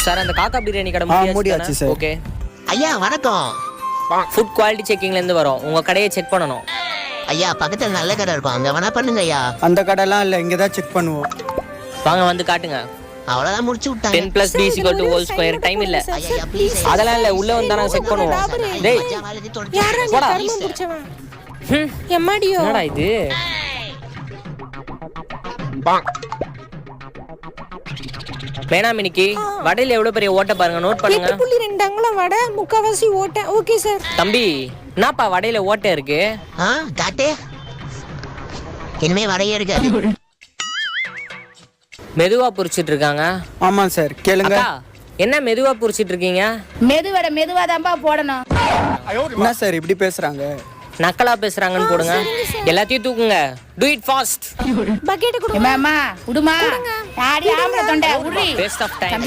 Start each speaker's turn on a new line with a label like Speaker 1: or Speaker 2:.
Speaker 1: Sir அந்த காக்கா பிரியாணி கடை
Speaker 2: முடியாச்சு சார்.
Speaker 1: ஓகே
Speaker 3: ஐயா வணக்கம்.
Speaker 1: ஃபுட் குவாலிட்டி செக்கிங்ல இருந்து வரோம். உங்க கடையை செக் பண்ணனும்.
Speaker 3: ஐயா பக்கத்துல நல்ல கடை இருக்கும், அங்க வேணா பண்ணுங்க ஐயா.
Speaker 2: அந்த கடைலாம் இல்ல, இங்க தான் செக் பண்ணுவோம்.
Speaker 1: வாங்க வந்து காட்டுங்க.
Speaker 3: அவ்வளவுதான் முடிச்சு விட்டாங்க.
Speaker 1: 10 + b = whole square டைம் இல்ல.
Speaker 3: ஐயா ப்ளீஸ்.
Speaker 1: அதெல்லாம் இல்ல, உள்ள வந்தா நான் செக் பண்ணுவோம். டேய் போடா.
Speaker 4: எம்மாடியோ
Speaker 1: என்னடா இது? வேணாமினிக்கு வடையில எவ்வளவு பெரிய ஓட்டை பாருங்க, நோட் பண்ணுங்க.
Speaker 4: 8.2 அங்குலம் வடை, முக்காவாசி ஓட்டை. Okay sir.
Speaker 1: தம்பி என்னப்பா வடையில ஓட்டை இருக்கு?
Speaker 3: காட்டு. இனிமே வடையே இருக்கு.
Speaker 1: மெதுவா புரிச்சிட்டு இருக்காங்க.
Speaker 2: ஆமா சார், கேளுங்க.
Speaker 1: அக்கா என்ன மெதுவா புரிச்சிட்டு இருக்கீங்க?
Speaker 5: மெதுவா தான்ப்பா போடணும்.
Speaker 2: என்ன சார் இப்படி பேசுறாங்க?
Speaker 1: நக்கலா பேசுறாங்கன்னு போடுங்க. எல்லாத்தையும் தூக்குங்க. To it fast.
Speaker 4: பக்கெட் கொடுங்க.
Speaker 5: அம்மா விடுமா. ஆடி ஆம்பள தொண்டை உருளி.
Speaker 1: Waste of time.